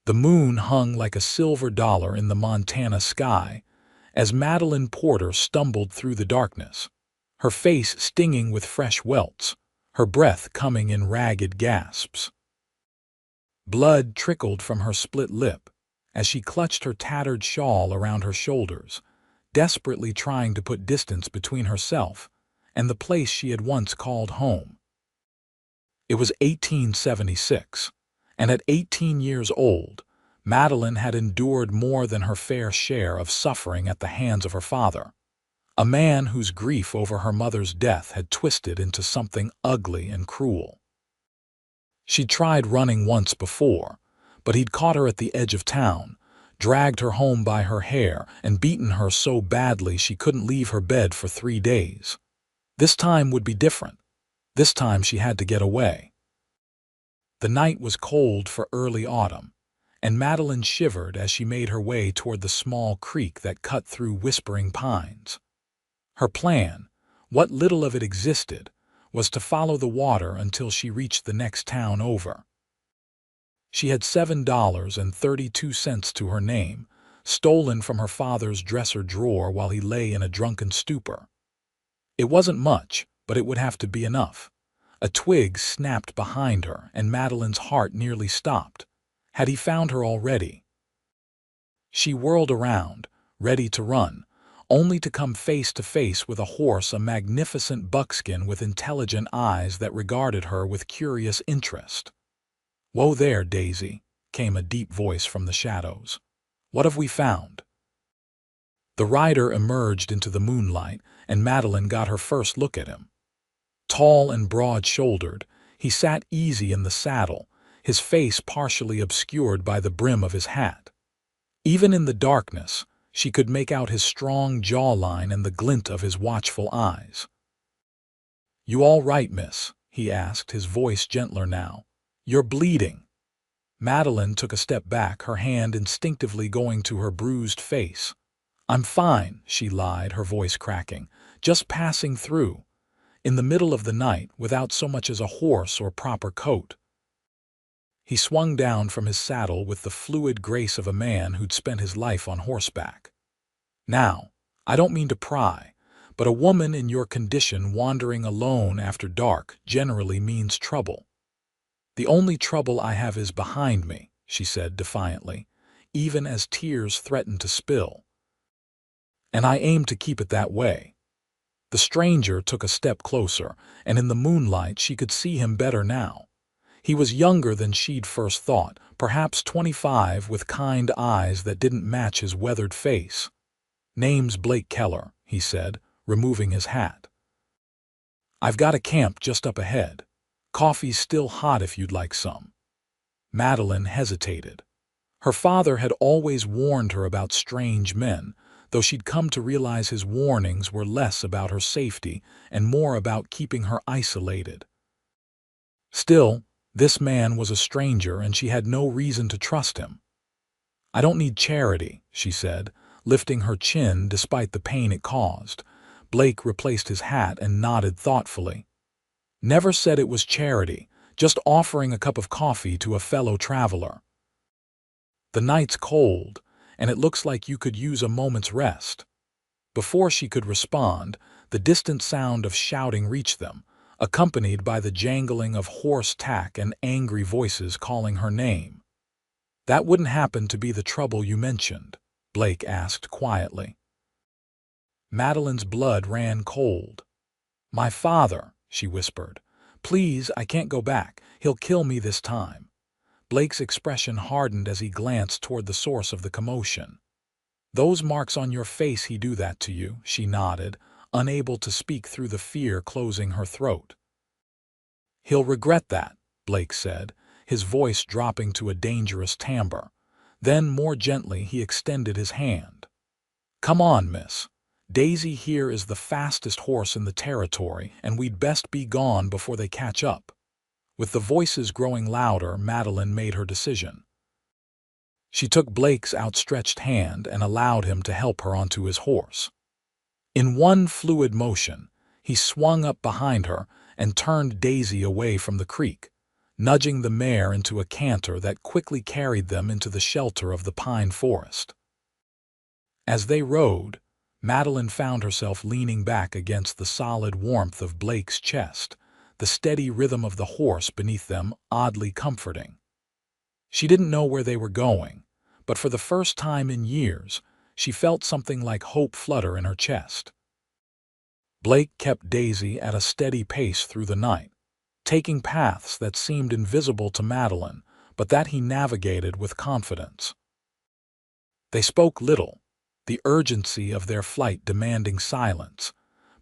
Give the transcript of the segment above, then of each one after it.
The moon hung like a silver dollar in the Montana sky as Madeline Porter stumbled through the darkness, her face stinging with fresh welts, her breath coming in ragged gasps. Blood trickled from her split lip as she clutched her tattered shawl around her shoulders, desperately trying to put distance between herself and the place she had once called home. It was 1876, and at 18 years old, Madeline had endured more than her fair share of suffering at the hands of her father, a man whose grief over her mother's death had twisted into something ugly and cruel. She'd tried running once before, but he'd caught her at the edge of town, dragged her home by her hair, and beaten her so badly she couldn't leave her bed for 3 days. This time would be different. This time she had to get away. The night was cold for early autumn, and Madeline shivered as she made her way toward the small creek that cut through whispering pines. Her plan, what little of it existed, was to follow the water until she reached the next town over. She had $7.32 to her name, stolen from her father's dresser drawer while he lay in a drunken stupor. It wasn't much, but it would have to be enough. A twig snapped behind her, and Madeline's heart nearly stopped. Had he found her already? She whirled around, ready to run, only to come face to face with a horse, a magnificent buckskin with intelligent eyes that regarded her with curious interest. "Whoa there, Daisy," came a deep voice from the shadows. "What have we found?" The rider emerged into the moonlight, and Madeline got her first look at him. Tall and broad-shouldered, he sat easy in the saddle, his face partially obscured by the brim of his hat. Even in the darkness, she could make out his strong jawline and the glint of his watchful eyes. "You all right, miss?" he asked, his voice gentler now. "You're bleeding." Madeline took a step back, her hand instinctively going to her bruised face. "I'm fine," she lied, her voice cracking. "Just passing through. In the middle of the night, without so much as a horse or proper coat." He swung down from his saddle with the fluid grace of a man who'd spent his life on horseback. "Now, I don't mean to pry, but a woman in your condition wandering alone after dark generally means trouble." "The only trouble I have is behind me," she said defiantly, even as tears threatened to spill. "And I aim to keep it that way." The stranger took a step closer, and in the moonlight she could see him better now. He was younger than she'd first thought, perhaps 25, with kind eyes that didn't match his weathered face. "Name's Blake Keller," he said, removing his hat. "I've got a camp just up ahead. Coffee's still hot if you'd like some." Madeline hesitated. Her father had always warned her about strange men, though she'd come to realize his warnings were less about her safety and more about keeping her isolated. Still, this man was a stranger and she had no reason to trust him. "I don't need charity," she said, lifting her chin despite the pain it caused. Blake replaced his hat and nodded thoughtfully. "Never said it was charity, just offering a cup of coffee to a fellow traveler. The night's cold, and it looks like you could use a moment's rest." Before she could respond, the distant sound of shouting reached them, accompanied by the jangling of hoarse tack and angry voices calling her name. "That wouldn't happen to be the trouble you mentioned?" Blake asked quietly. Madeline's blood ran cold. "My father," she whispered. "Please, I can't go back. He'll kill me this time." Blake's expression hardened as he glanced toward the source of the commotion. "Those marks on your face, he do that to you," she nodded, unable to speak through the fear closing her throat. "He'll regret that," Blake said, his voice dropping to a dangerous timbre. Then, more gently, he extended his hand. "Come on, miss. Daisy here is the fastest horse in the territory, and we'd best be gone before they catch up." With the voices growing louder, Madeline made her decision. She took Blake's outstretched hand and allowed him to help her onto his horse. In one fluid motion, he swung up behind her and turned Daisy away from the creek, nudging the mare into a canter that quickly carried them into the shelter of the pine forest. As they rode, Madeline found herself leaning back against the solid warmth of Blake's chest, the steady rhythm of the horse beneath them oddly comforting. She didn't know where they were going, but for the first time in years, she felt something like hope flutter in her chest. Blake kept Daisy at a steady pace through the night, taking paths that seemed invisible to Madeline, but that he navigated with confidence. They spoke little, the urgency of their flight demanding silence,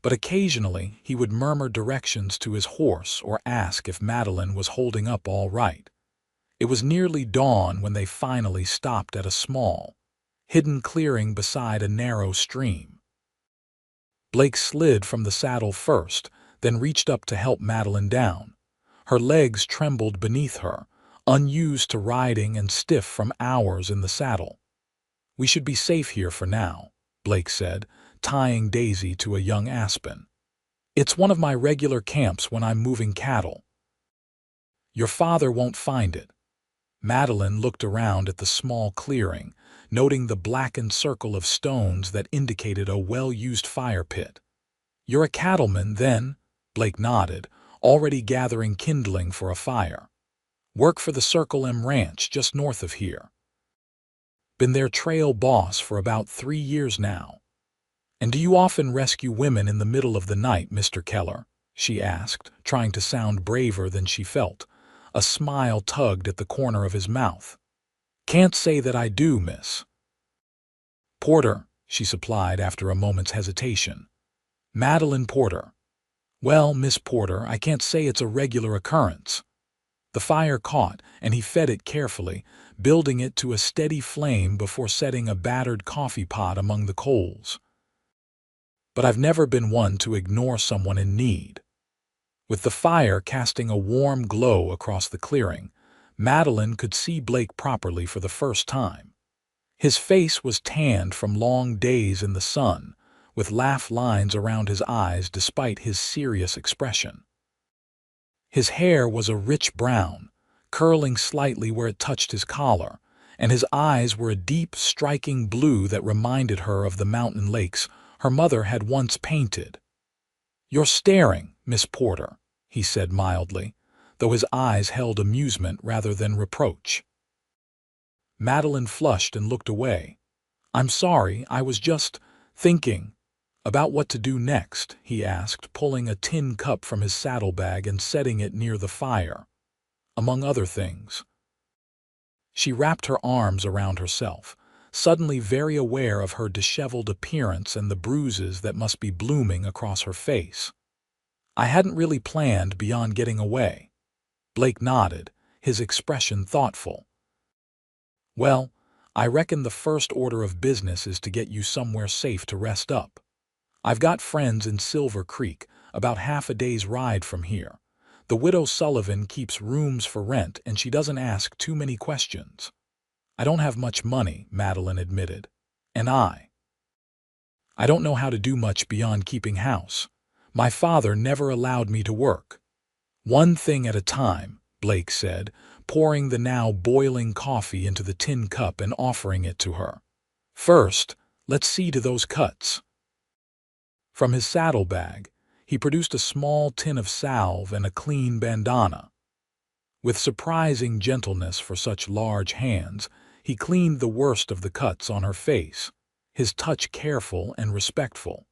but occasionally he would murmur directions to his horse or ask if Madeline was holding up all right. It was nearly dawn when they finally stopped at a small, hidden clearing beside a narrow stream. Blake slid from the saddle first, then reached up to help Madeline down. Her legs trembled beneath her, unused to riding and stiff from hours in the saddle. "We should be safe here for now," Blake said, tying Daisy to a young aspen. "It's one of my regular camps when I'm moving cattle." "Your father won't find it." Madeline looked around at the small clearing, noting the blackened circle of stones that indicated a well-used fire pit. "You're a cattleman, then?" Blake nodded, already gathering kindling for a fire. "Work for the Circle M Ranch just north of here." "Been their trail boss for about 3 years now." "And do you often rescue women in the middle of the night, Mr. Keller?" she asked, trying to sound braver than she felt. A smile tugged at the corner of his mouth. "Can't say that I do, miss." "Porter," she supplied after a moment's hesitation. "Madeline Porter." "Well, Miss Porter, I can't say it's a regular occurrence." The fire caught, and he fed it carefully, building it to a steady flame before setting a battered coffee pot among the coals. "But I've never been one to ignore someone in need." With the fire casting a warm glow across the clearing, Madeline could see Blake properly for the first time. His face was tanned from long days in the sun, with laugh lines around his eyes despite his serious expression. His hair was a rich brown, curling slightly where it touched his collar, and his eyes were a deep, striking blue that reminded her of the mountain lakes her mother had once painted. "You're staring, Miss Porter," he said mildly, though his eyes held amusement rather than reproach. Madeline flushed and looked away. "I'm sorry, I was just thinking." "About what to do next?" he asked, pulling a tin cup from his saddlebag and setting it near the fire. "Among other things." She wrapped her arms around herself, suddenly very aware of her disheveled appearance and the bruises that must be blooming across her face. "I hadn't really planned beyond getting away." Blake nodded, his expression thoughtful. "Well, I reckon the first order of business is to get you somewhere safe to rest up. I've got friends in Silver Creek, about half a day's ride from here. The widow Sullivan keeps rooms for rent and she doesn't ask too many questions." "I don't have much money," Madeline admitted. "And I don't know how to do much beyond keeping house. My father never allowed me to work." "One thing at a time," Blake said, pouring the now boiling coffee into the tin cup and offering it to her. "First, let's see to those cuts." From his saddlebag, he produced a small tin of salve and a clean bandana. With surprising gentleness for such large hands, he cleaned the worst of the cuts on her face, his touch careful and respectful.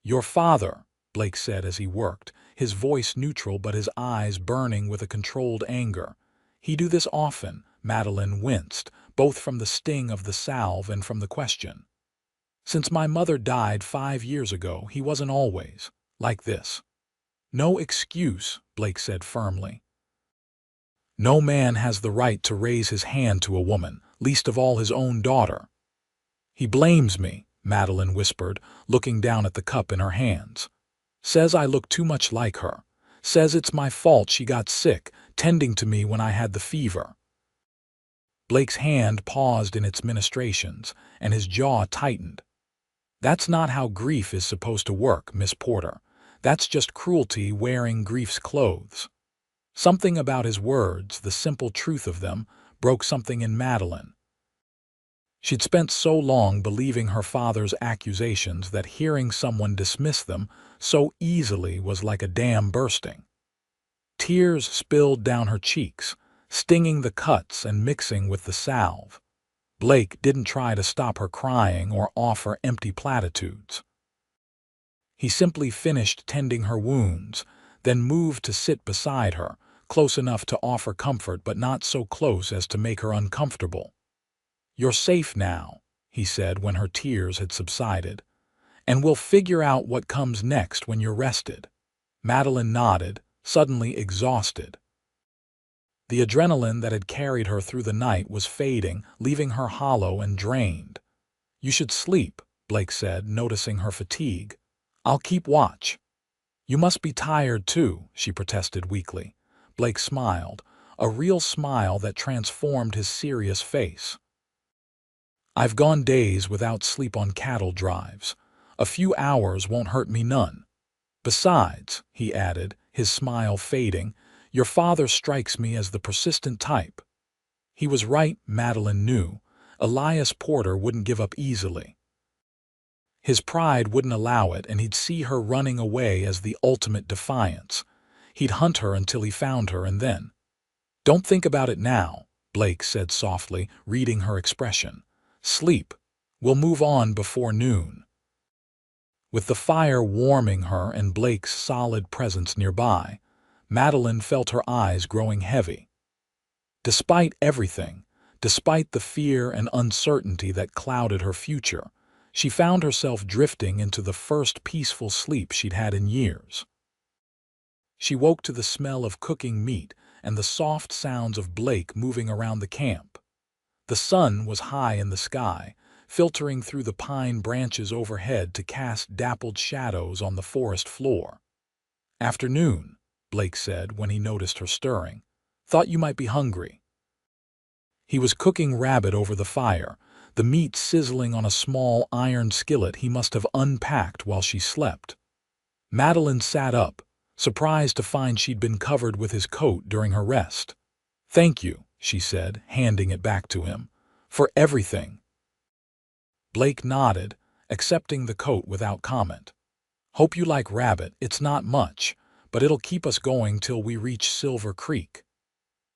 "Your father," Blake said as he worked, his voice neutral but his eyes burning with a controlled anger. "He do this often?" Madeline winced, both from the sting of the salve and from the question. "Since my mother died 5 years ago, he wasn't always like this." "No excuse," Blake said firmly. "No man has the right to raise his hand to a woman, least of all his own daughter." "He blames me," Madeline whispered, looking down at the cup in her hands. "Says I look too much like her. Says it's my fault she got sick, tending to me when I had the fever." Blake's hand paused in its ministrations, and his jaw tightened. "That's not how grief is supposed to work, Miss Porter. That's just cruelty wearing grief's clothes." Something about his words, the simple truth of them, broke something in Madeline. She'd spent so long believing her father's accusations that hearing someone dismiss them so easily was like a dam bursting. Tears spilled down her cheeks, stinging the cuts and mixing with the salve. Blake didn't try to stop her crying or offer empty platitudes. He simply finished tending her wounds, then moved to sit beside her, close enough to offer comfort but not so close as to make her uncomfortable. "You're safe now," he said when her tears had subsided, "and we'll figure out what comes next when you're rested." Madeline nodded, suddenly exhausted. The adrenaline that had carried her through the night was fading, leaving her hollow and drained. "You should sleep," Blake said, noticing her fatigue. "I'll keep watch." "You must be tired too," she protested weakly. Blake smiled, a real smile that transformed his serious face. "I've gone days without sleep on cattle drives. A few hours won't hurt me none. Besides," he added, his smile fading, "your father strikes me as the persistent type." He was right, Madeline knew. Elias Porter wouldn't give up easily. His pride wouldn't allow it, and he'd see her running away as the ultimate defiance. He'd hunt her until he found her, and then— "Don't think about it now," Blake said softly, reading her expression. "Sleep. We'll move on before noon." With the fire warming her and Blake's solid presence nearby, Madeline felt her eyes growing heavy. Despite everything, despite the fear and uncertainty that clouded her future, she found herself drifting into the first peaceful sleep she'd had in years. She woke to the smell of cooking meat and the soft sounds of Blake moving around the camp. The sun was high in the sky, filtering through the pine branches overhead to cast dappled shadows on the forest floor. "Afternoon," Blake said when he noticed her stirring. "Thought you might be hungry." He was cooking rabbit over the fire, the meat sizzling on a small iron skillet he must have unpacked while she slept. Madeline sat up, surprised to find she'd been covered with his coat during her rest. "Thank you," she said, handing it back to him, "for everything." Blake nodded, accepting the coat without comment. "Hope you like rabbit. It's not much, but it'll keep us going till we reach Silver Creek."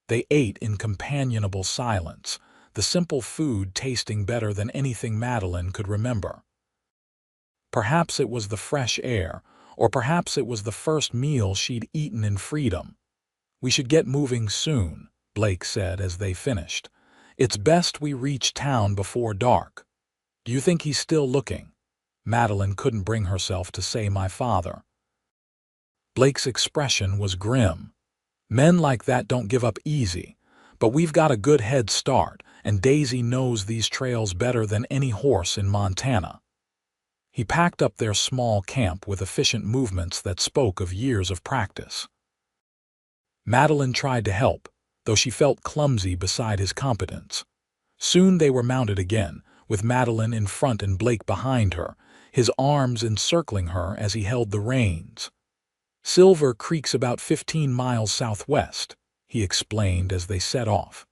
They ate in companionable silence, the simple food tasting better than anything Madeline could remember. Perhaps it was the fresh air, or perhaps it was the first meal she'd eaten in freedom. "We should get moving soon," Blake said as they finished. "It's best we reach town before dark." "Do you think he's still looking?" Madeline couldn't bring herself to say "my father." Blake's expression was grim. "Men like that don't give up easy, but we've got a good head start, and Daisy knows these trails better than any horse in Montana." He packed up their small camp with efficient movements that spoke of years of practice. Madeline tried to help, though she felt clumsy beside his competence. Soon they were mounted again, with Madeline in front and Blake behind her, his arms encircling her as he held the reins. "Silver Creek's about 15 miles southwest," he explained as they set off.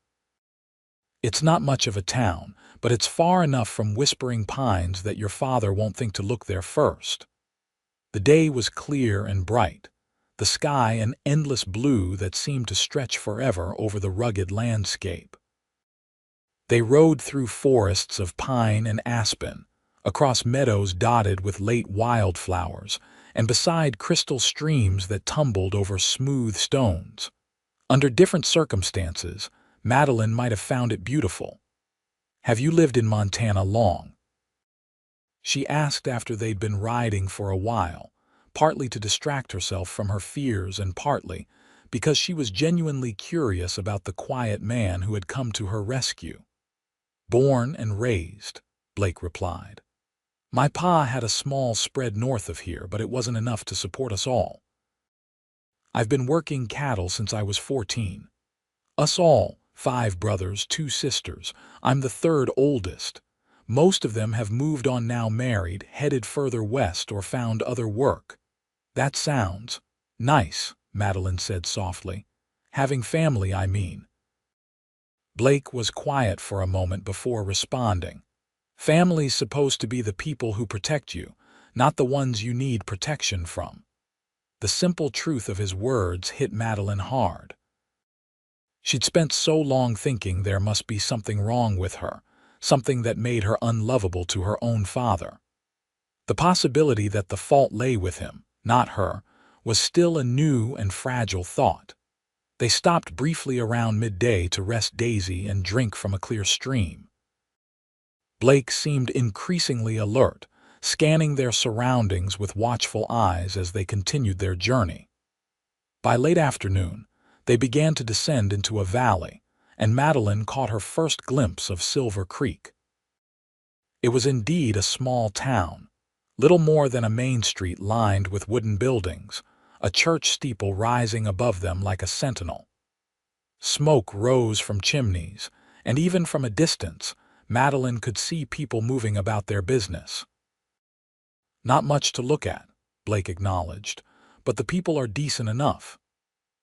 "It's not much of a town, but it's far enough from Whispering Pines that your father won't think to look there first." The day was clear and bright, the sky an endless blue that seemed to stretch forever over the rugged landscape. They rode through forests of pine and aspen, across meadows dotted with late wildflowers, and beside crystal streams that tumbled over smooth stones. Under different circumstances, Madeline might have found it beautiful. "Have you lived in Montana long?" she asked after they'd been riding for a while, partly to distract herself from her fears and partly because she was genuinely curious about the quiet man who had come to her rescue. "Born and raised," Blake replied. "My pa had a small spread north of here, but it wasn't enough to support us all. I've been working cattle since I was 14. Us all, 5 brothers, 2 sisters. I'm the 3rd oldest. Most of them have moved on now, married, headed further west, or found other work." "That sounds nice," Madeline said softly. Having family, I mean. Blake was quiet for a moment before responding. Family's supposed to be the people who protect you, not the ones you need protection from. The simple truth of his words hit Madeline hard. She'd spent so long thinking there must be something wrong with her, something that made her unlovable to her own father. The possibility that the fault lay with him, not her, was still a new and fragile thought. They stopped briefly around midday to rest Daisy and drink from a clear stream. Blake seemed increasingly alert, scanning their surroundings with watchful eyes as they continued their journey. By late afternoon, they began to descend into a valley, and Madeline caught her first glimpse of Silver Creek. It was indeed a small town, little more than a main street lined with wooden buildings, a church steeple rising above them like a sentinel. Smoke rose from chimneys, and even from a distance, Madeline could see people moving about their business. "Not much to look at," Blake acknowledged, "but the people are decent enough."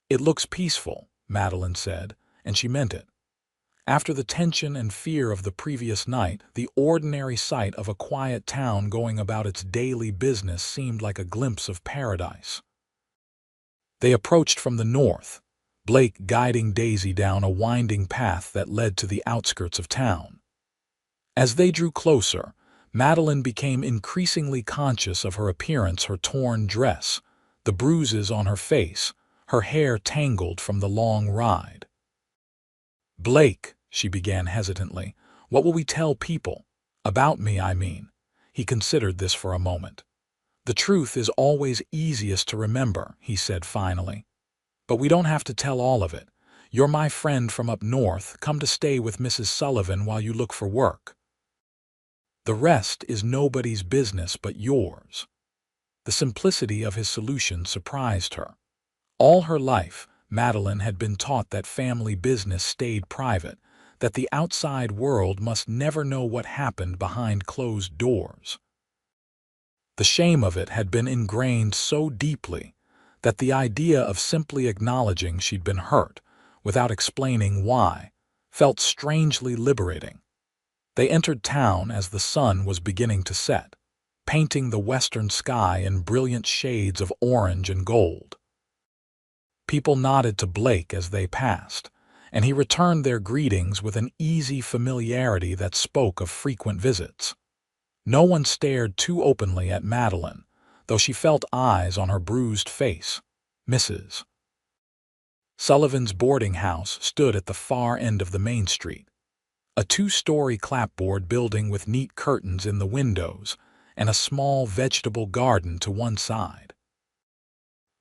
"It looks peaceful," Madeline said, and she meant it. After the tension and fear of the previous night, the ordinary sight of a quiet town going about its daily business seemed like a glimpse of paradise. They approached from the north, Blake guiding Daisy down a winding path that led to the outskirts of town. As they drew closer, Madeline became increasingly conscious of her appearance, her torn dress, the bruises on her face, her hair tangled from the long ride. "Blake," she began hesitantly, "what will we tell people? About me, I mean." He considered this for a moment. "The truth is always easiest to remember," he said finally. "But we don't have to tell all of it. You're my friend from up north, come to stay with Mrs. Sullivan while you look for work. The rest is nobody's business but yours." The simplicity of his solution surprised her. All her life, Madeline had been taught that family business stayed private, that the outside world must never know what happened behind closed doors. The shame of it had been ingrained so deeply that the idea of simply acknowledging she'd been hurt, without explaining why, felt strangely liberating. They entered town as the sun was beginning to set, painting the western sky in brilliant shades of orange and gold. People nodded to Blake as they passed, and he returned their greetings with an easy familiarity that spoke of frequent visits. No one stared too openly at Madeline, though she felt eyes on her bruised face. Mrs. Sullivan's boarding house stood at the far end of the main street, a two-story clapboard building with neat curtains in the windows and a small vegetable garden to one side.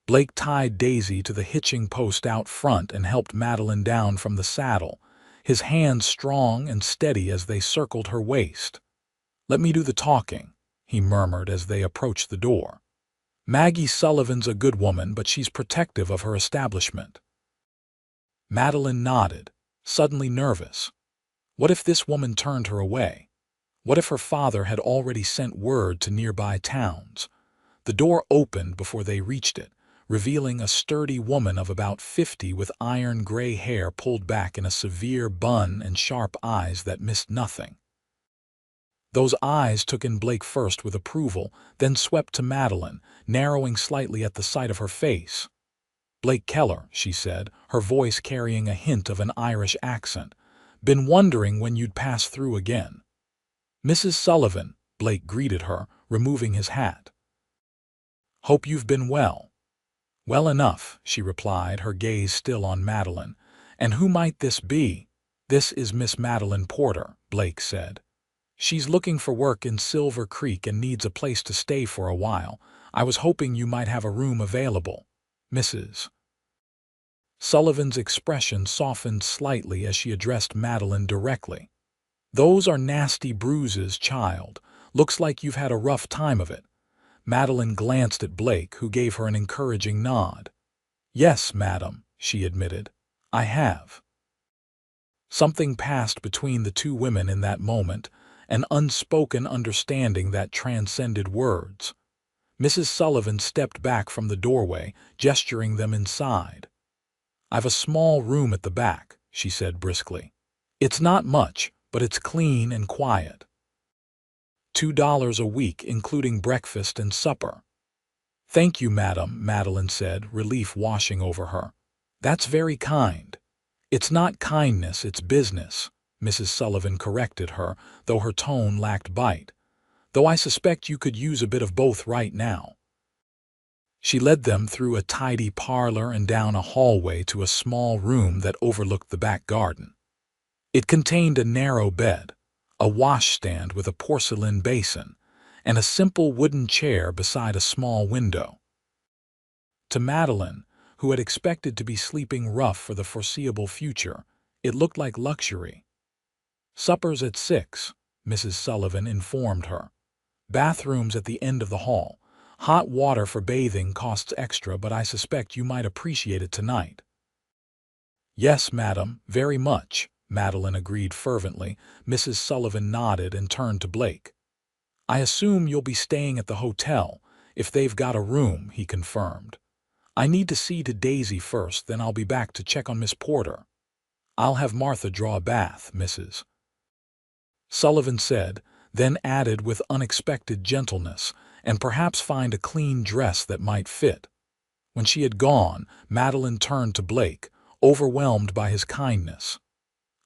Blake tied Daisy to the hitching post out front and helped Madeline down from the saddle, his hands strong and steady as they circled her waist. "Let me do the talking," he murmured as they approached the door. "Maggie Sullivan's a good woman, but she's protective of her establishment." Madeline nodded, suddenly nervous. What if this woman turned her away? What if her father had already sent word to nearby towns? The door opened before they reached it, revealing a sturdy woman of about 50 with iron-gray hair pulled back in a severe bun and sharp eyes that missed nothing. Those eyes took in Blake first with approval, then swept to Madeline, narrowing slightly at the sight of her face. "Blake Keller," she said, her voice carrying a hint of an Irish accent. "Been wondering when you'd pass through again." "Mrs. Sullivan," Blake greeted her, removing his hat. "Hope you've been well." "Well enough," she replied, her gaze still on Madeline. "And who might this be?" "This is Miss Madeline Porter," Blake said. "She's looking for work in Silver Creek and needs a place to stay for a while. I was hoping you might have a room available." Mrs. Sullivan's expression softened slightly as she addressed Madeline directly. "Those are nasty bruises, child. Looks like you've had a rough time of it." Madeline glanced at Blake, who gave her an encouraging nod. "Yes, madam," she admitted. "I have." Something passed between the two women in that moment, an unspoken understanding that transcended words. Mrs. Sullivan stepped back from the doorway, gesturing them inside. "I've a small room at the back," she said briskly. "It's not much, but it's clean and quiet. $2 a week, including breakfast and supper." "Thank you, madam," Madeline said, relief washing over her. "That's very kind." "It's not kindness, it's business," Mrs. Sullivan corrected her, though her tone lacked bite. "Though I suspect you could use a bit of both right now." She led them through a tidy parlor and down a hallway to a small room that overlooked the back garden. It contained a narrow bed, a washstand with a porcelain basin, and a simple wooden chair beside a small window. To Madeline, who had expected to be sleeping rough for the foreseeable future, it looked like luxury. "Supper's at 6," Mrs. Sullivan informed her. "Bathrooms at the end of the hall. Hot water for bathing costs extra, but I suspect you might appreciate it tonight." "Yes, madam, very much," Madeline agreed fervently. Mrs. Sullivan nodded and turned to Blake. "I assume you'll be staying at the hotel, if they've got a room," he confirmed. "I need to see to Daisy first, then I'll be back to check on Miss Porter." "I'll have Martha draw a bath, Mrs. Sullivan said, then added with unexpected gentleness, "and perhaps find a clean dress that might fit." When she had gone, Madeline turned to Blake, overwhelmed by his kindness.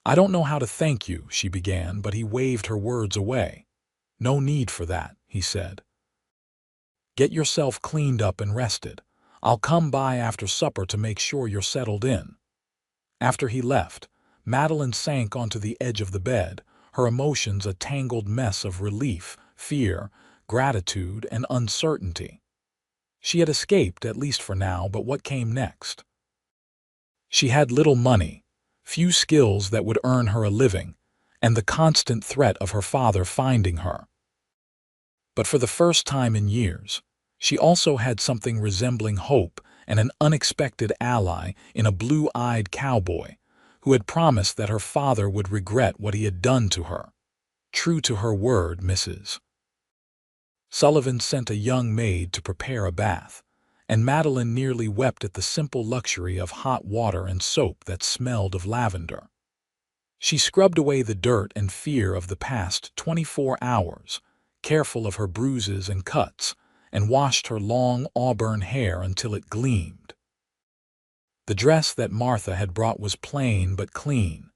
"I don't know how to thank you," she began, but he waved her words away. "No need for that," he said. "Get yourself cleaned up and rested. I'll come by after supper to make sure you're settled in." After he left, Madeline sank onto the edge of the bed, her emotions a tangled mess of relief, fear, gratitude, and uncertainty. She had escaped, at least for now, but what came next? She had little money, few skills that would earn her a living, and the constant threat of her father finding her. But for the first time in years, she also had something resembling hope and an unexpected ally in a blue-eyed cowboy who had promised that her father would regret what he had done to her. True to her word, Mrs. Sullivan sent a young maid to prepare a bath, and Madeline nearly wept at the simple luxury of hot water and soap that smelled of lavender. She scrubbed away the dirt and fear of the past 24 hours, careful of her bruises and cuts, and washed her long auburn hair until it gleamed. The dress that Martha had brought was plain but clean,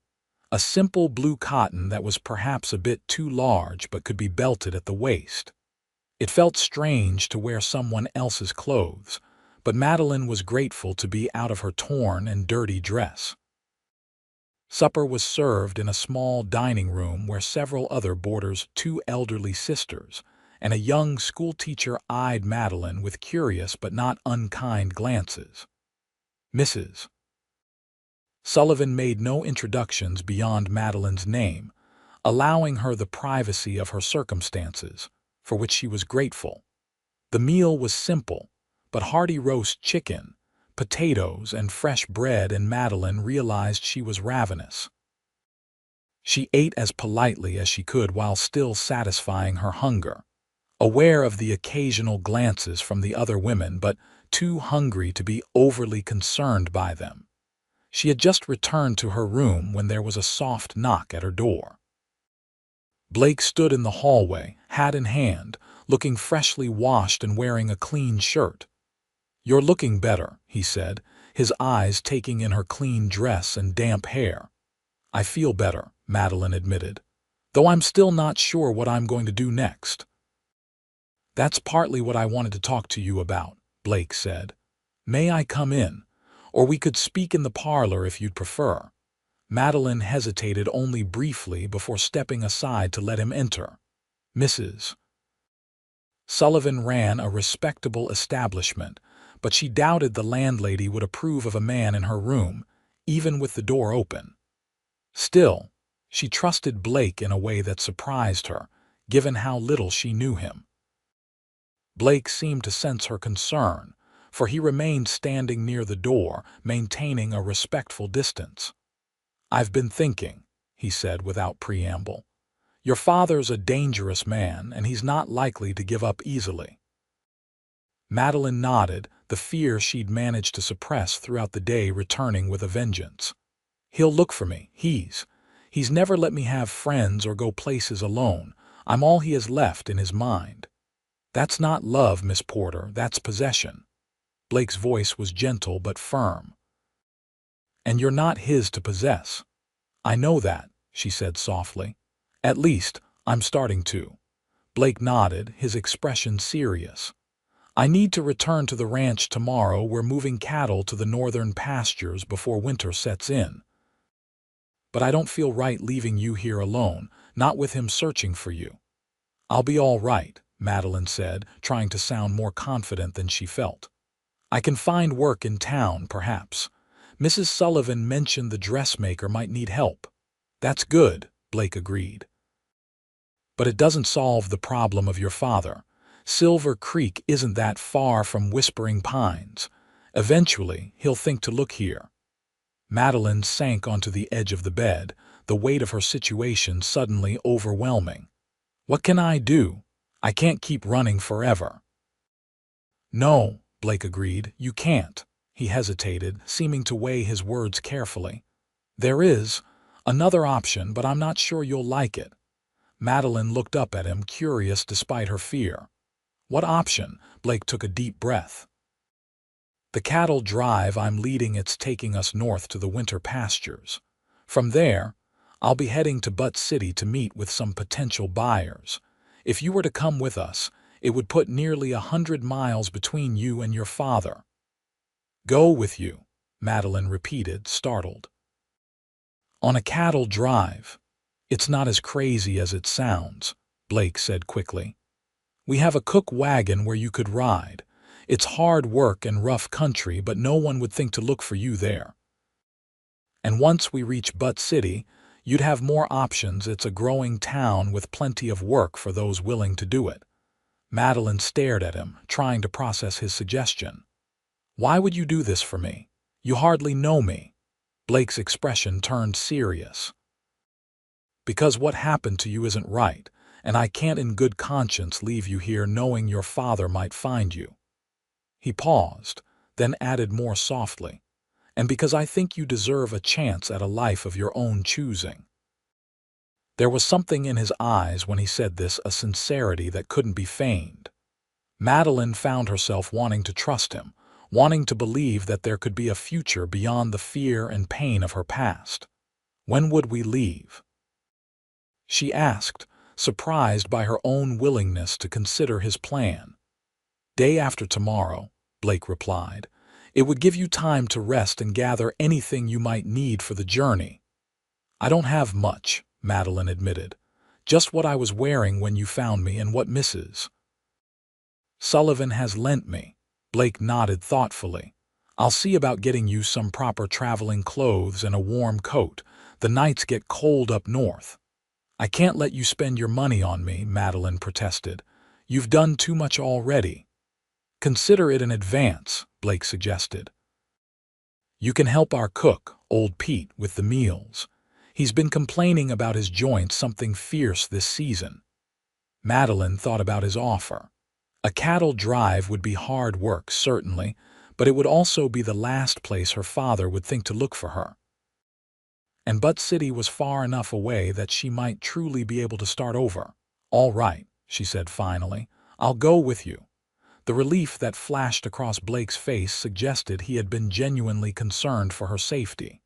a simple blue cotton that was perhaps a bit too large but could be belted at the waist. It felt strange to wear someone else's clothes, but Madeline was grateful to be out of her torn and dirty dress. Supper was served in a small dining room where several other boarders, 2 elderly sisters, and a young schoolteacher eyed Madeline with curious but not unkind glances. Mrs. Sullivan made no introductions beyond Madeline's name, allowing her the privacy of her circumstances, for which she was grateful. The meal was simple, but hearty roast chicken, potatoes, and fresh bread, and Madeline realized she was ravenous. She ate as politely as she could while still satisfying her hunger, aware of the occasional glances from the other women, but too hungry to be overly concerned by them. She had just returned to her room when there was a soft knock at her door. Blake stood in the hallway, hat in hand, looking freshly washed and wearing a clean shirt. "You're looking better," he said, his eyes taking in her clean dress and damp hair. "I feel better," Madeline admitted, "though I'm still not sure what I'm going to do next." "That's partly what I wanted to talk to you about," Blake said. "May I come in? Or we could speak in the parlor if you'd prefer." Madeline hesitated only briefly before stepping aside to let him enter. Mrs. Sullivan ran a respectable establishment, but she doubted the landlady would approve of a man in her room, even with the door open. Still, she trusted Blake in a way that surprised her, given how little she knew him. Blake seemed to sense her concern, for he remained standing near the door, maintaining a respectful distance. "I've been thinking," he said without preamble. "Your father's a dangerous man, and he's not likely to give up easily." Madeline nodded, the fear she'd managed to suppress throughout the day returning with a vengeance. He'll look for me. He's never let me have friends or go places alone. I'm all he has left in his mind. That's not love, Miss Porter, that's possession. Blake's voice was gentle but firm. And you're not his to possess. I know that, she said softly. At least, I'm starting to. Blake nodded, his expression serious. I need to return to the ranch tomorrow. We're moving cattle to the northern pastures before winter sets in. But I don't feel right leaving you here alone, not with him searching for you. I'll be all right, Madeline said, trying to sound more confident than she felt. I can find work in town, perhaps. Mrs. Sullivan mentioned the dressmaker might need help. That's good, Blake agreed. But it doesn't solve the problem of your father. Silver Creek isn't that far from Whispering Pines. Eventually, he'll think to look here. Madeline sank onto the edge of the bed, the weight of her situation suddenly overwhelming. What can I do? I can't keep running forever. No, Blake agreed, you can't. He hesitated, seeming to weigh his words carefully. There is another option, but I'm not sure you'll like it. Madeline looked up at him, curious despite her fear. What option? Blake took a deep breath. The cattle drive I'm leading, it's taking us north to the winter pastures. From there, I'll be heading to Butte City to meet with some potential buyers. If you were to come with us, it would put nearly 100 miles between you and your father. Go with you, Madeline repeated, startled. On a cattle drive. It's not as crazy as it sounds, Blake said quickly. We have a cook wagon where you could ride. It's hard work and rough country, but no one would think to look for you there. And once we reach Butte City, you'd have more options. It's a growing town with plenty of work for those willing to do it. Madeline stared at him, trying to process his suggestion. Why would you do this for me? You hardly know me. Blake's expression turned serious. Because what happened to you isn't right, and I can't in good conscience leave you here knowing your father might find you. He paused, then added more softly, and because I think you deserve a chance at a life of your own choosing. There was something in his eyes when he said this, a sincerity that couldn't be feigned. Madeline found herself wanting to trust him, wanting to believe that there could be a future beyond the fear and pain of her past. When would we leave? She asked, surprised by her own willingness to consider his plan. Day after tomorrow, Blake replied. It would give you time to rest and gather anything you might need for the journey. I don't have much, Madeline admitted. Just what I was wearing when you found me and what Mrs. Sullivan has lent me. Blake nodded thoughtfully. I'll see about getting you some proper traveling clothes and a warm coat. The nights get cold up north. I can't let you spend your money on me, Madeline protested. You've done too much already. Consider it an advance, Blake suggested. You can help our cook, old Pete, with the meals. He's been complaining about his joints something fierce this season. Madeline thought about his offer. A cattle drive would be hard work, certainly, but it would also be the last place her father would think to look for her. And Butte City was far enough away that she might truly be able to start over. All right, she said finally, I'll go with you. The relief that flashed across Blake's face suggested he had been genuinely concerned for her safety.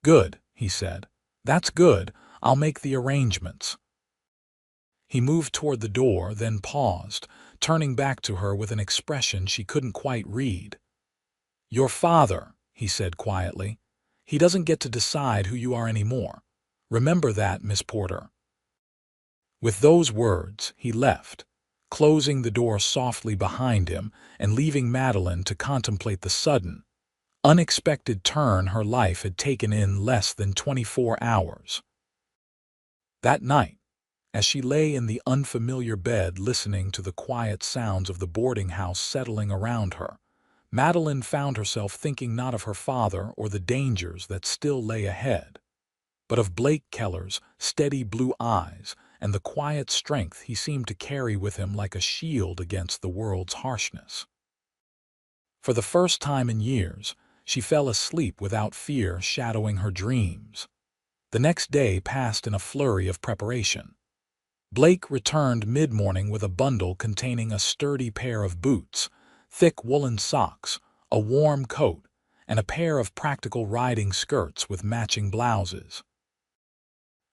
Good, he said. That's good. I'll make the arrangements. He moved toward the door, then paused, turning back to her with an expression she couldn't quite read. Your father, he said quietly. He doesn't get to decide who you are anymore. Remember that, Miss Porter. With those words, he left, closing the door softly behind him and leaving Madeline to contemplate the sudden, unexpected turn her life had taken in less than 24 hours. That night, as she lay in the unfamiliar bed listening to the quiet sounds of the boarding house settling around her, Madeline found herself thinking not of her father or the dangers that still lay ahead, but of Blake Keller's steady blue eyes and the quiet strength he seemed to carry with him like a shield against the world's harshness. For the first time in years, she fell asleep without fear shadowing her dreams. The next day passed in a flurry of preparation. Blake returned mid-morning with a bundle containing a sturdy pair of boots, thick woolen socks, a warm coat, and a pair of practical riding skirts with matching blouses.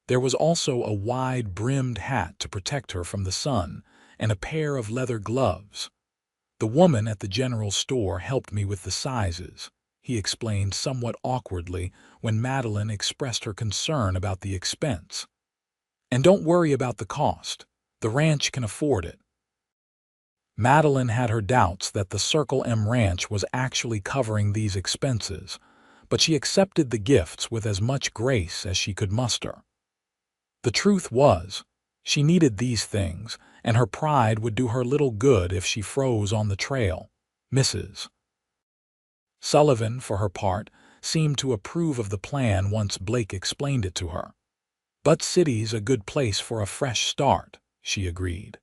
There was also a wide-brimmed hat to protect her from the sun and a pair of leather gloves. "The woman at the general store helped me with the sizes," he explained somewhat awkwardly when Madeline expressed her concern about the expense. "And don't worry about the cost. The ranch can afford it." Madeline had her doubts that the Circle M Ranch was actually covering these expenses, but she accepted the gifts with as much grace as she could muster. The truth was, she needed these things, and her pride would do her little good if she froze on the trail. Mrs. Sullivan, for her part, seemed to approve of the plan once Blake explained it to her. "Butte City's a good place for a fresh start," she agreed.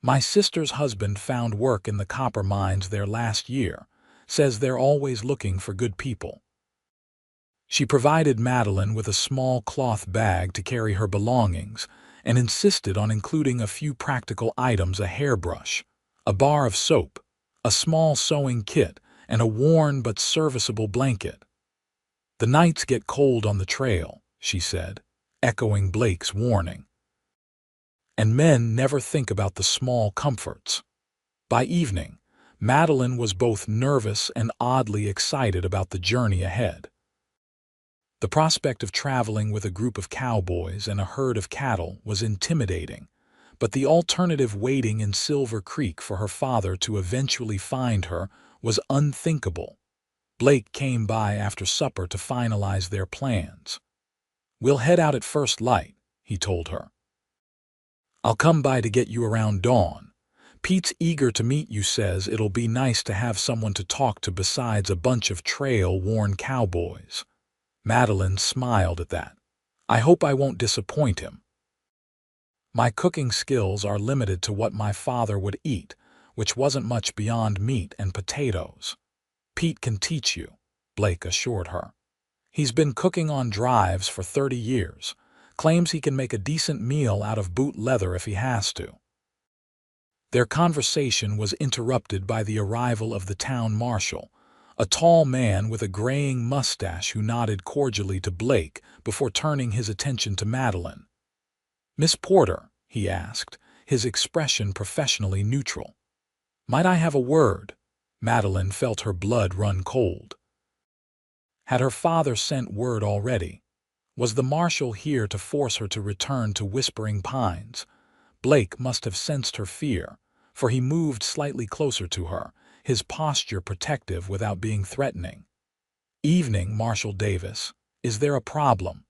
"My sister's husband found work in the copper mines there last year, says they're always looking for good people." She provided Madeline with a small cloth bag to carry her belongings and insisted on including a few practical items: a hairbrush, a bar of soap, a small sewing kit, and a worn but serviceable blanket. "The nights get cold on the trail," she said, echoing Blake's warning. "And men never think about the small comforts." By evening, Madeline was both nervous and oddly excited about the journey ahead. The prospect of traveling with a group of cowboys and a herd of cattle was intimidating, but the alternative waiting in Silver Creek for her father to eventually find her was unthinkable. Blake came by after supper to finalize their plans. "We'll head out at first light," he told her. "I'll come by to get you around dawn. Pete's eager to meet you, says it'll be nice to have someone to talk to besides a bunch of trail-worn cowboys." Madeline smiled at that. "I hope I won't disappoint him. My cooking skills are limited to what my father would eat, which wasn't much beyond meat and potatoes." "Pete can teach you," Blake assured her. "He's been cooking on drives for 30 years, claims he can make a decent meal out of boot leather if he has to." Their conversation was interrupted by the arrival of the town marshal, a tall man with a graying mustache who nodded cordially to Blake before turning his attention to Madeline. "Miss Porter," he asked, his expression professionally neutral. "Might I have a word?" Madeline felt her blood run cold. Had her father sent word already? Was the marshal here to force her to return to Whispering Pines? Blake must have sensed her fear, for he moved slightly closer to her, his posture protective without being threatening. "Evening, Marshal Davis. Is there a problem?"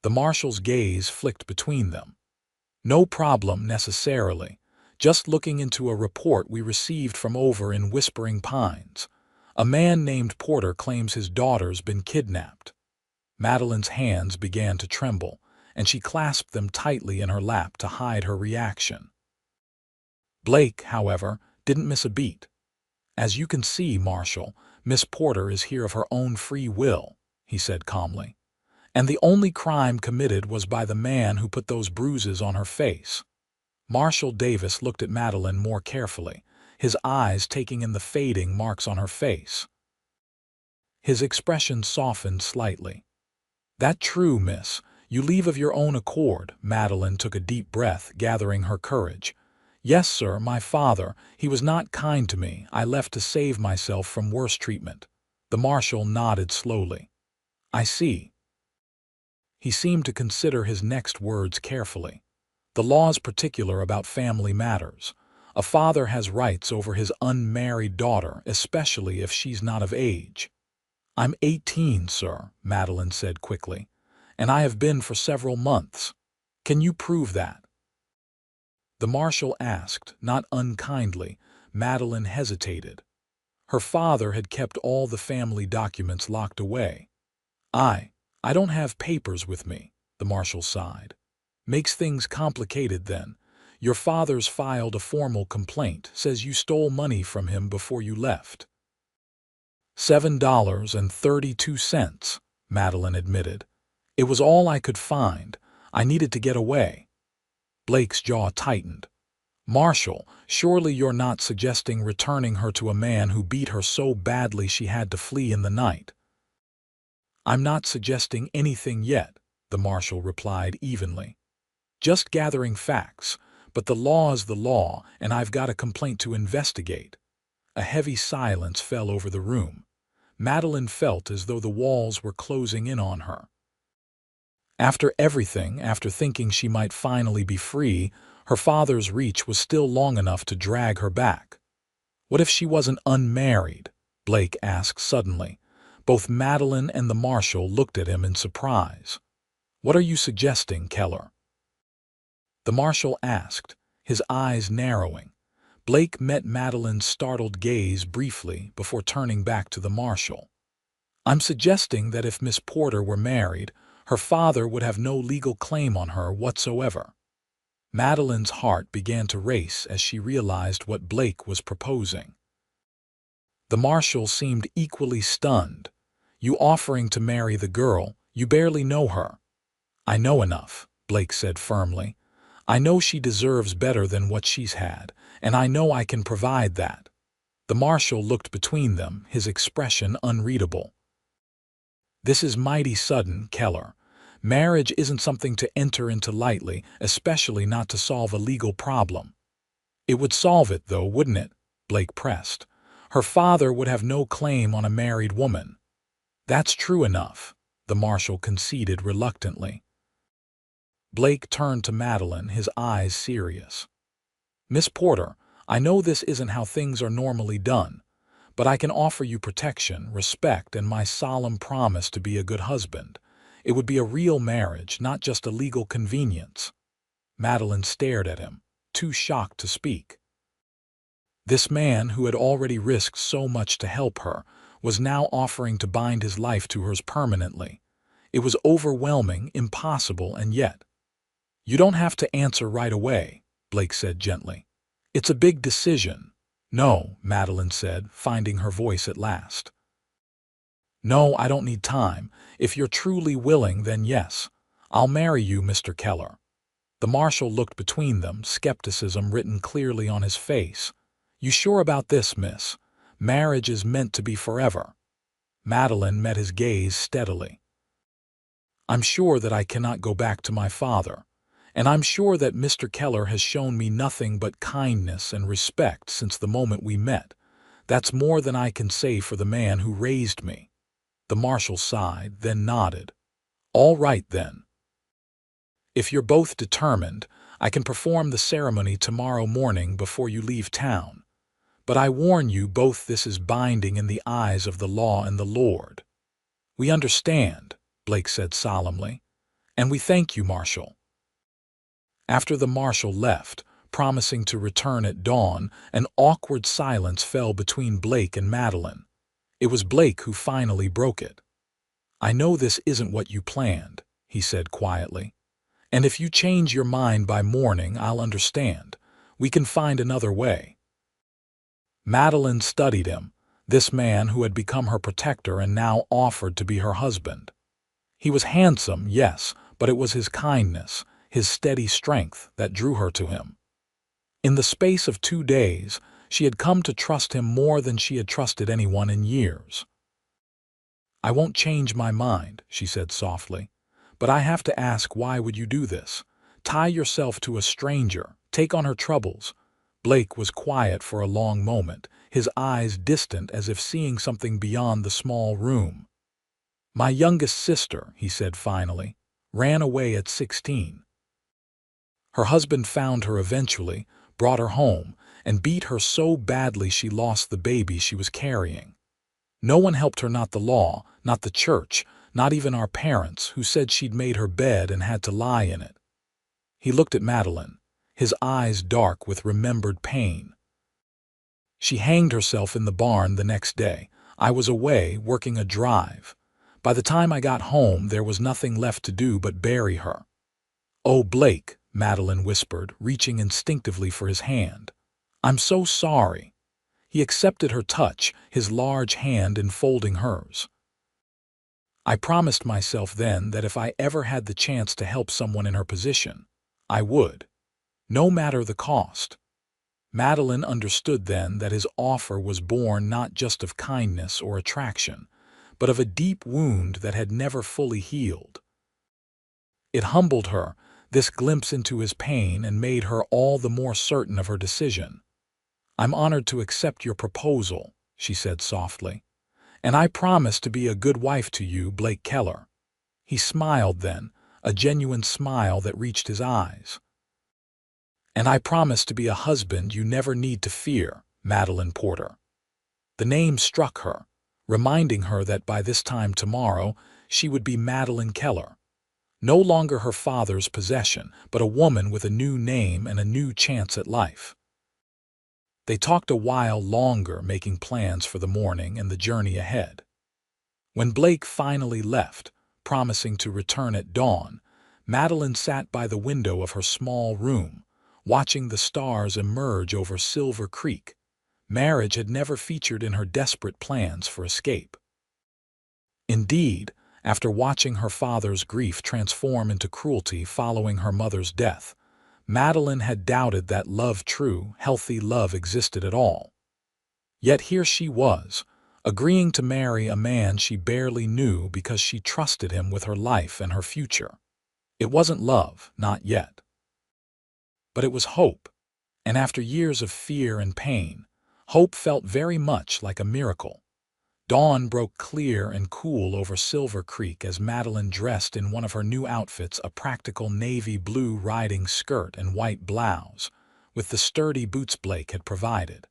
The marshal's gaze flicked between them. "No problem necessarily. Just looking into a report we received from over in Whispering Pines. A man named Porter claims his daughter's been kidnapped." Madeline's hands began to tremble, and she clasped them tightly in her lap to hide her reaction. Blake, however, didn't miss a beat. "As you can see, Marshal, Miss Porter is here of her own free will," he said calmly. "And the only crime committed was by the man who put those bruises on her face." Marshal Davis looked at Madeline more carefully, his eyes taking in the fading marks on her face. His expression softened slightly. "That true, miss. You leave of your own accord." Madeline took a deep breath, gathering her courage. "Yes, sir, my father. He was not kind to me. I left to save myself from worse treatment." The marshal nodded slowly. "I see." He seemed to consider his next words carefully. "The law's particular about family matters. A father has rights over his unmarried daughter, especially if she's not of age." "I'm 18, sir," Madeline said quickly, "and I have been for several months. Can you prove that?" The marshal asked, not unkindly. Madeline hesitated. Her father had kept all the family documents locked away. I don't have papers with me," the marshal sighed. "Makes things complicated then. Your father's filed a formal complaint, says you stole money from him before you left. $7.32, Madeline admitted. It was all I could find. I needed to get away. Blake's jaw tightened. Marshall, surely you're not suggesting returning her to a man who beat her so badly she had to flee in the night. I'm not suggesting anything yet, the marshal replied evenly. Just gathering facts, but the law is the law, and I've got a complaint to investigate. A heavy silence fell over the room. Madeline felt as though the walls were closing in on her. After everything, after thinking she might finally be free, her father's reach was still long enough to drag her back. What if she wasn't unmarried? Blake asked suddenly. Both Madeline and the marshal looked at him in surprise. What are you suggesting, Keller? The marshal asked, his eyes narrowing. Blake met Madeline's startled gaze briefly before turning back to the marshal. I'm suggesting that if Miss Porter were married, her father would have no legal claim on her whatsoever. Madeline's heart began to race as she realized what Blake was proposing. The marshal seemed equally stunned. You offering to marry the girl, you barely know her. I know enough, Blake said firmly. I know she deserves better than what she's had, and I know I can provide that. The marshal looked between them, his expression unreadable. This is mighty sudden, Keller. Marriage isn't something to enter into lightly, especially not to solve a legal problem. It would solve it, though, wouldn't it? Blake pressed. Her father would have no claim on a married woman. That's true enough, the marshal conceded reluctantly. Blake turned to Madeline, his eyes serious. Miss Porter, I know this isn't how things are normally done, but I can offer you protection, respect, and my solemn promise to be a good husband. It would be a real marriage, not just a legal convenience. Madeline stared at him, too shocked to speak. This man, who had already risked so much to help her, was now offering to bind his life to hers permanently. It was overwhelming, impossible, and yet. You don't have to answer right away, Blake said gently. It's a big decision. No, Madeline said, finding her voice at last. No, I don't need time. If you're truly willing, then yes. I'll marry you, Mr. Keller. The marshal looked between them, skepticism written clearly on his face. You sure about this, miss? Marriage is meant to be forever. Madeline met his gaze steadily. I'm sure that I cannot go back to my father, and I'm sure that Mr. Keller has shown me nothing but kindness and respect since the moment we met. That's more than I can say for the man who raised me. The marshal sighed, then nodded. All right, then. If you're both determined, I can perform the ceremony tomorrow morning before you leave town. But I warn you both, this is binding in the eyes of the law and the Lord. We understand, Blake said solemnly, and we thank you, Marshal. After the marshal left, promising to return at dawn, an awkward silence fell between Blake and Madeline. It was Blake who finally broke it. I know this isn't what you planned, he said quietly. And if you change your mind by morning, I'll understand. We can find another way. Madeline studied him, this man who had become her protector and now offered to be her husband. He was handsome, yes, but it was his kindness, his steady strength, that drew her to him. In the space of 2 days, she had come to trust him more than she had trusted anyone in years. I won't change my mind, she said softly, but I have to ask, why would you do this? Tie yourself to a stranger, take on her troubles. Blake was quiet for a long moment, his eyes distant as if seeing something beyond the small room. My youngest sister, he said finally, ran away at 16. Her husband found her eventually, brought her home, and beat her so badly she lost the baby she was carrying. No one helped her, not the law, not the church, not even our parents, who said she'd made her bed and had to lie in it. He looked at Madeline, his eyes dark with remembered pain. She hanged herself in the barn the next day. I was away, working a drive. By the time I got home, there was nothing left to do but bury her. Oh, Blake, Madeline whispered, reaching instinctively for his hand. "I'm so sorry." He accepted her touch, his large hand enfolding hers. "I promised myself then that if I ever had the chance to help someone in her position, I would. No matter the cost." Madeline understood then that his offer was born not just of kindness or attraction, but of a deep wound that had never fully healed. It humbled her, this glimpse into his pain, and made her all the more certain of her decision. "I'm honored to accept your proposal," she said softly. "And I promise to be a good wife to you, Blake Keller." He smiled then, a genuine smile that reached his eyes. "And I promise to be a husband you never need to fear, Madeline Porter." The name struck her, reminding her that by this time tomorrow she would be Madeline Keller. No longer her father's possession, but a woman with a new name and a new chance at life. They talked a while longer, making plans for the morning and the journey ahead. When Blake finally left, promising to return at dawn, Madeline sat by the window of her small room, watching the stars emerge over Silver Creek. Marriage had never featured in her desperate plans for escape. Indeed, after watching her father's grief transform into cruelty following her mother's death, Madeline had doubted that true, healthy love existed at all. Yet here she was, agreeing to marry a man she barely knew because she trusted him with her life and her future. It wasn't love, not yet. But it was hope, and after years of fear and pain, hope felt very much like a miracle. Dawn broke clear and cool over Silver Creek as Madeline dressed in one of her new outfits, a practical navy blue riding skirt and white blouse, with the sturdy boots Blake had provided.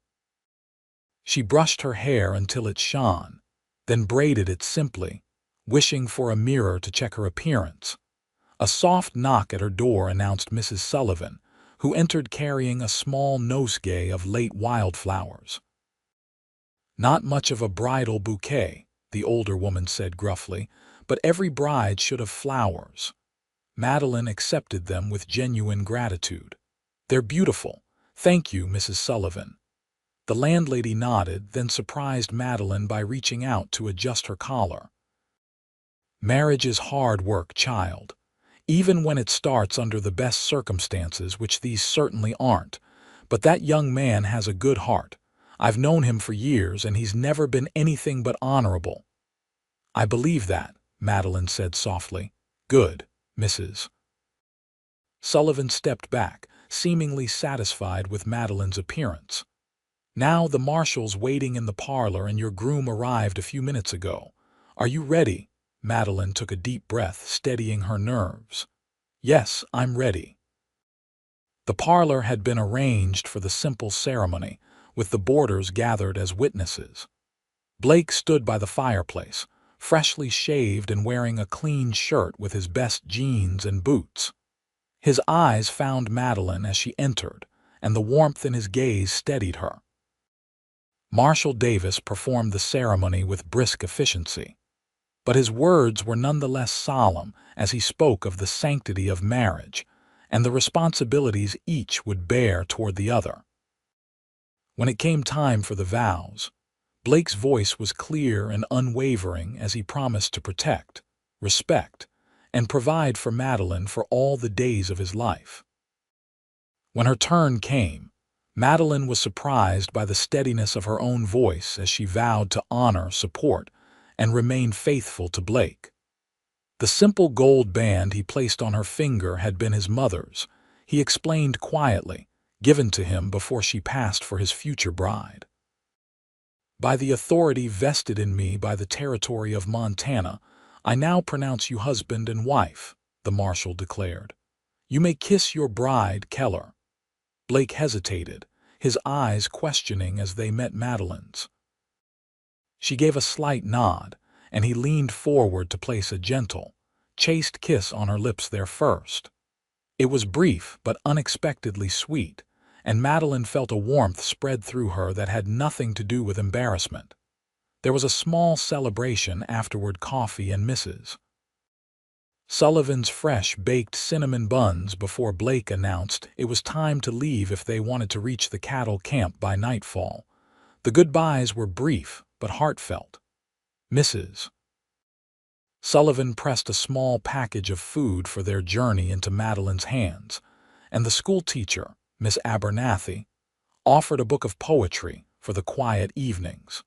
She brushed her hair until it shone, then braided it simply, wishing for a mirror to check her appearance. A soft knock at her door announced Mrs. Sullivan, who entered carrying a small nosegay of late wildflowers. "Not much of a bridal bouquet," the older woman said gruffly, "but every bride should have flowers." Madeline accepted them with genuine gratitude. "They're beautiful. Thank you, Mrs. Sullivan." The landlady nodded, then surprised Madeline by reaching out to adjust her collar. "Marriage is hard work, child. Even when it starts under the best circumstances, which these certainly aren't. But that young man has a good heart. I've known him for years, and he's never been anything but honorable." "I believe that," Madeline said softly. "Good, Mrs. Sullivan stepped back, seemingly satisfied with Madeline's appearance. "Now the marshal's waiting in the parlor and your groom arrived a few minutes ago. Are you ready?" Madeline took a deep breath, steadying her nerves. "Yes, I'm ready." The parlor had been arranged for the simple ceremony, with the boarders gathered as witnesses. Blake stood by the fireplace, freshly shaved and wearing a clean shirt with his best jeans and boots. His eyes found Madeline as she entered, and the warmth in his gaze steadied her. Marshal Davis performed the ceremony with brisk efficiency, but his words were nonetheless solemn as he spoke of the sanctity of marriage and the responsibilities each would bear toward the other. When it came time for the vows, Blake's voice was clear and unwavering as he promised to protect, respect, and provide for Madeline for all the days of his life. When her turn came, Madeline was surprised by the steadiness of her own voice as she vowed to honor, support, and remain faithful to Blake. The simple gold band he placed on her finger had been his mother's, he explained quietly, given to him before she passed for his future bride. "By the authority vested in me by the territory of Montana, I now pronounce you husband and wife," the marshal declared. "You may kiss your bride, Keller." Blake hesitated, his eyes questioning as they met Madeline's. She gave a slight nod, and he leaned forward to place a gentle, chaste kiss on her lips there first. It was brief but unexpectedly sweet, and Madeline felt a warmth spread through her that had nothing to do with embarrassment. There was a small celebration afterward, coffee and Mrs. Sullivan's fresh baked cinnamon buns before Blake announced it was time to leave if they wanted to reach the cattle camp by nightfall. The goodbyes were brief but heartfelt. Mrs. Sullivan pressed a small package of food for their journey into Madeline's hands, and the schoolteacher, Miss Abernathy, offered a book of poetry for the quiet evenings.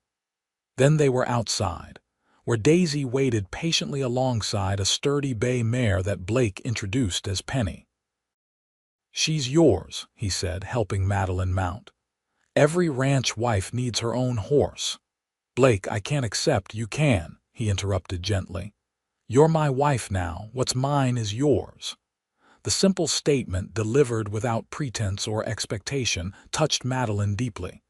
Then they were outside, where Daisy waited patiently alongside a sturdy bay mare that Blake introduced as Penny. "She's yours," he said, helping Madeline mount. "Every ranch wife needs her own horse." "Blake, I can't accept you can," he interrupted gently. "You're my wife now. What's mine is yours." The simple statement, delivered without pretense or expectation, touched Madeline deeply.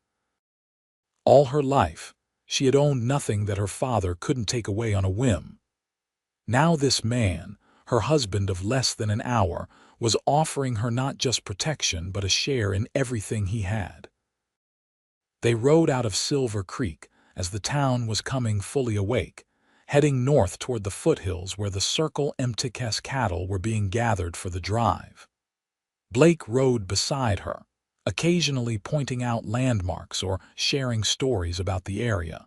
All her life, she had owned nothing that her father couldn't take away on a whim. Now this man, her husband of less than an hour, was offering her not just protection but a share in everything he had. They rode out of Silver Creek as the town was coming fully awake, heading north toward the foothills where the Circle MTK's cattle were being gathered for the drive. Blake rode beside her, occasionally pointing out landmarks or sharing stories about the area.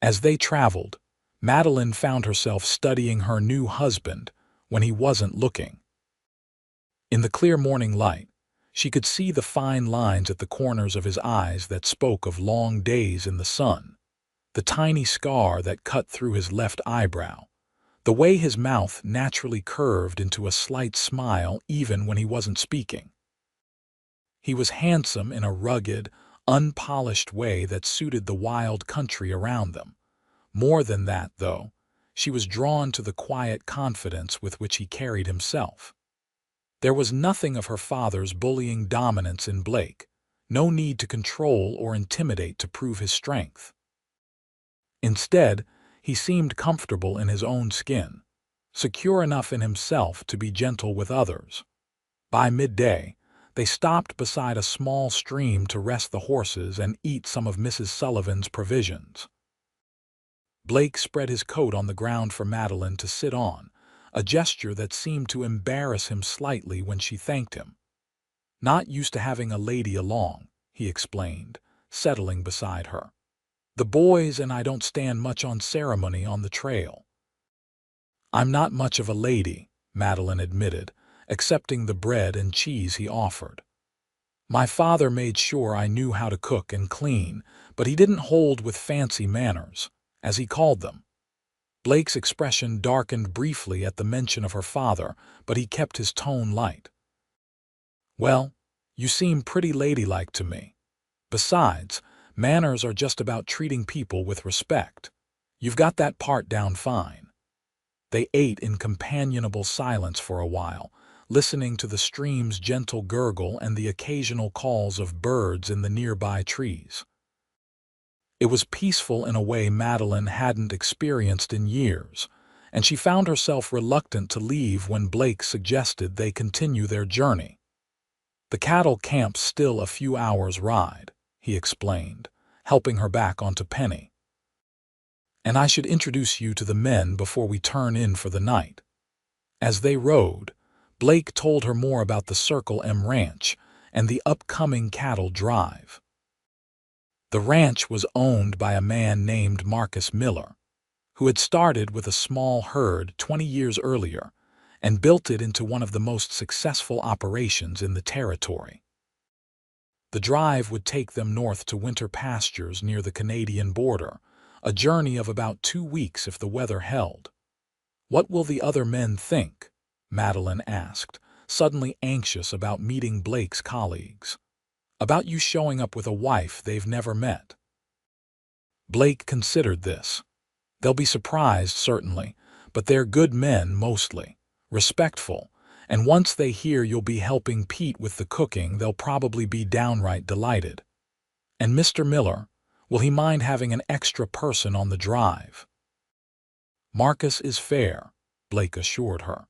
As they traveled, Madeline found herself studying her new husband when he wasn't looking. In the clear morning light, she could see the fine lines at the corners of his eyes that spoke of long days in the sun, the tiny scar that cut through his left eyebrow, the way his mouth naturally curved into a slight smile even when he wasn't speaking. He was handsome in a rugged, unpolished way that suited the wild country around them. More than that, though, she was drawn to the quiet confidence with which he carried himself. There was nothing of her father's bullying dominance in Blake, no need to control or intimidate to prove his strength. Instead, he seemed comfortable in his own skin, secure enough in himself to be gentle with others. By midday, they stopped beside a small stream to rest the horses and eat some of Mrs. Sullivan's provisions. Blake spread his coat on the ground for Madeline to sit on, a gesture that seemed to embarrass him slightly when she thanked him. "Not used to having a lady along," he explained, settling beside her. "The boys and I don't stand much on ceremony on the trail." "I'm not much of a lady," Madeline admitted, accepting the bread and cheese he offered. "My father made sure I knew how to cook and clean, but he didn't hold with fancy manners, as he called them." Blake's expression darkened briefly at the mention of her father, but he kept his tone light. "Well, you seem pretty ladylike to me. Besides, manners are just about treating people with respect. You've got that part down fine." They ate in companionable silence for a while, listening to the stream's gentle gurgle and the occasional calls of birds in the nearby trees. It was peaceful in a way Madeline hadn't experienced in years, and she found herself reluctant to leave when Blake suggested they continue their journey. "The cattle camp's still a few hours' ride," he explained, helping her back onto Penny. "And I should introduce you to the men before we turn in for the night." As they rode, Blake told her more about the Circle M ranch and the upcoming cattle drive. The ranch was owned by a man named Marcus Miller, who had started with a small herd 20 years earlier and built it into one of the most successful operations in the territory. The drive would take them north to winter pastures near the Canadian border, a journey of about 2 weeks if the weather held. "What will the other men think?" Madeline asked, suddenly anxious about meeting Blake's colleagues. "About you showing up with a wife they've never met." Blake considered this. "They'll be surprised, certainly, but they're good men mostly, respectful, and once they hear you'll be helping Pete with the cooking, they'll probably be downright delighted." "And Mr. Miller, will he mind having an extra person on the drive?" "Marcus is fair," Blake assured her.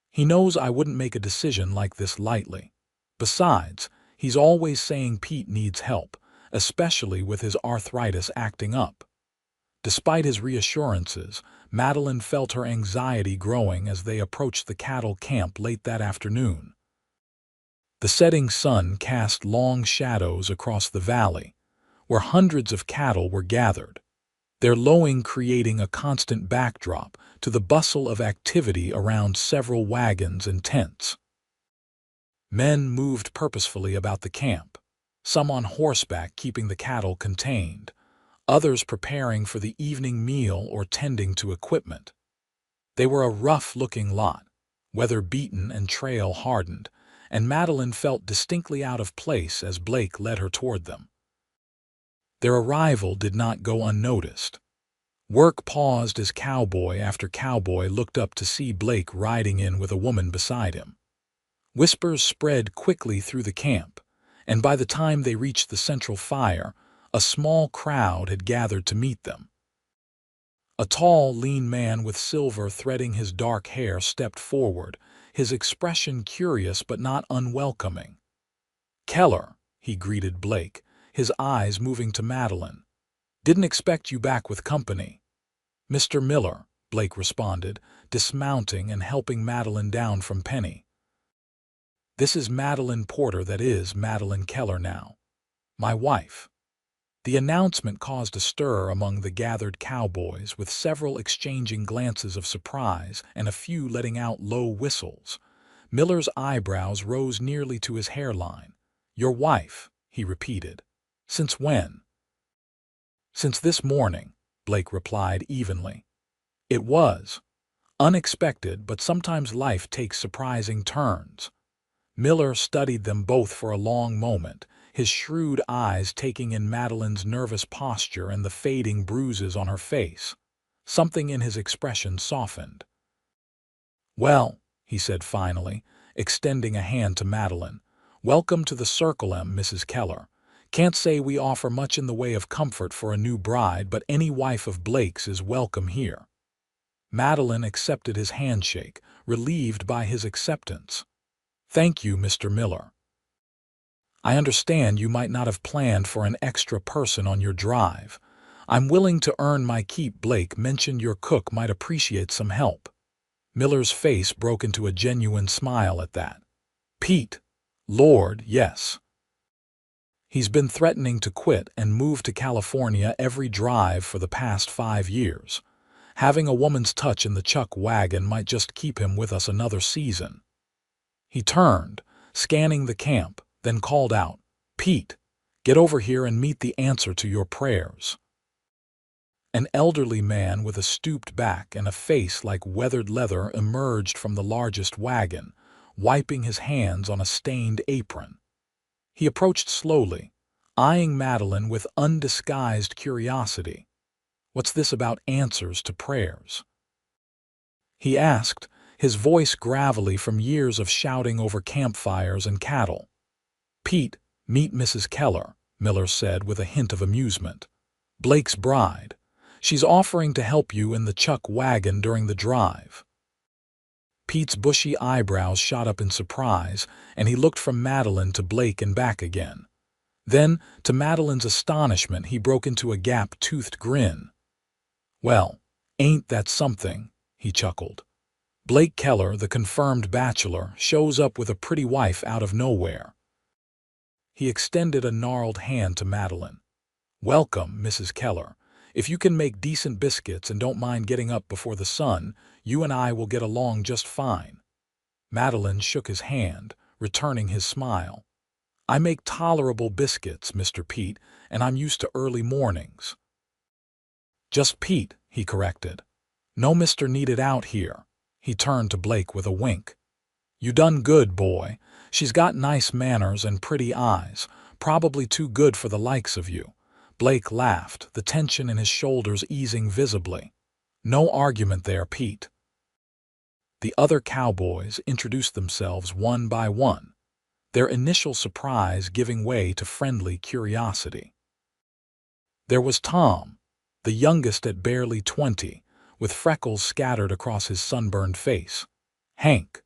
"He knows I wouldn't make a decision like this lightly. Besides, he's always saying Pete needs help, especially with his arthritis acting up." Despite his reassurances, Madeline felt her anxiety growing as they approached the cattle camp late that afternoon. The setting sun cast long shadows across the valley, where hundreds of cattle were gathered, their lowing creating a constant backdrop to the bustle of activity around several wagons and tents. Men moved purposefully about the camp, some on horseback keeping the cattle contained, others preparing for the evening meal or tending to equipment. They were a rough-looking lot, weather-beaten and trail-hardened, and Madeline felt distinctly out of place as Blake led her toward them. Their arrival did not go unnoticed. Work paused as cowboy after cowboy looked up to see Blake riding in with a woman beside him. Whispers spread quickly through the camp, and by the time they reached the central fire, a small crowd had gathered to meet them. A tall, lean man with silver threading his dark hair stepped forward, his expression curious but not unwelcoming. "Keller," he greeted Blake, his eyes moving to Madeline. "Didn't expect you back with company." "Mr. Miller," Blake responded, dismounting and helping Madeline down from Penny. "This is Madeline Porter, that is Madeline Keller now. My wife." The announcement caused a stir among the gathered cowboys, with several exchanging glances of surprise and a few letting out low whistles. Miller's eyebrows rose nearly to his hairline. "Your wife," he repeated. "Since when?" "Since this morning," Blake replied evenly. "It was unexpected, but sometimes life takes surprising turns." Miller studied them both for a long moment, his shrewd eyes taking in Madeline's nervous posture and the fading bruises on her face. Something in his expression softened. "Well," he said finally, extending a hand to Madeline, "welcome to the Circle M, Mrs. Keller. Can't say we offer much in the way of comfort for a new bride, but any wife of Blake's is welcome here." Madeline accepted his handshake, relieved by his acceptance. "Thank you, Mr. Miller. I understand you might not have planned for an extra person on your drive. I'm willing to earn my keep. Blake mentioned your cook might appreciate some help." Miller's face broke into a genuine smile at that. "Pete? Lord, yes. He's been threatening to quit and move to California every drive for the past 5 years. Having a woman's touch in the chuck wagon might just keep him with us another season." He turned, scanning the camp, then called out, "Pete, get over here and meet the answer to your prayers." An elderly man with a stooped back and a face like weathered leather emerged from the largest wagon, wiping his hands on a stained apron. He approached slowly, eyeing Madeline with undisguised curiosity. "What's this about answers to prayers?" he asked, his voice gravelly from years of shouting over campfires and cattle. "Pete, meet Mrs. Keller," Miller said with a hint of amusement. "Blake's bride. She's offering to help you in the chuck wagon during the drive." Pete's bushy eyebrows shot up in surprise, and he looked from Madeline to Blake and back again. Then, to Madeline's astonishment, he broke into a gap-toothed grin. "Well, ain't that something?" he chuckled. "Blake Keller, the confirmed bachelor, shows up with a pretty wife out of nowhere." He extended a gnarled hand to Madeline. "Welcome, Mrs. Keller. If you can make decent biscuits and don't mind getting up before the sun, you and I will get along just fine." Madeline shook his hand, returning his smile. "I make tolerable biscuits, Mr. Pete, and I'm used to early mornings." "Just Pete," he corrected. "No Mr. needed out here." He turned to Blake with a wink. "You done good, boy. She's got nice manners and pretty eyes, probably too good for the likes of you." Blake laughed, the tension in his shoulders easing visibly. "No argument there, Pete." The other cowboys introduced themselves one by one, their initial surprise giving way to friendly curiosity. There was Tom, the youngest at barely 20, with freckles scattered across his sunburned face. Hank,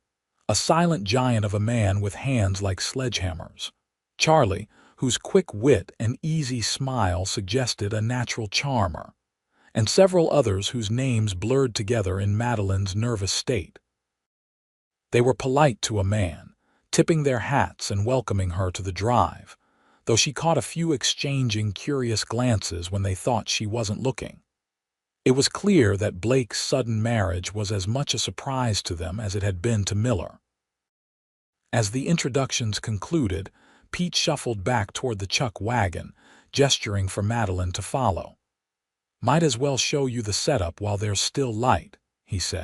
a silent giant of a man with hands like sledgehammers. Charlie, whose quick wit and easy smile suggested a natural charmer. and several others whose names blurred together in Madeline's nervous state. They were polite to a man, tipping their hats and welcoming her to the drive, though she caught a few exchanging curious glances when they thought she wasn't looking. It was clear that Blake's sudden marriage was as much a surprise to them as it had been to Miller. As the introductions concluded, Pete shuffled back toward the chuck wagon, gesturing for Madeline to follow. "Might as well show you the setup while there's still light," he said.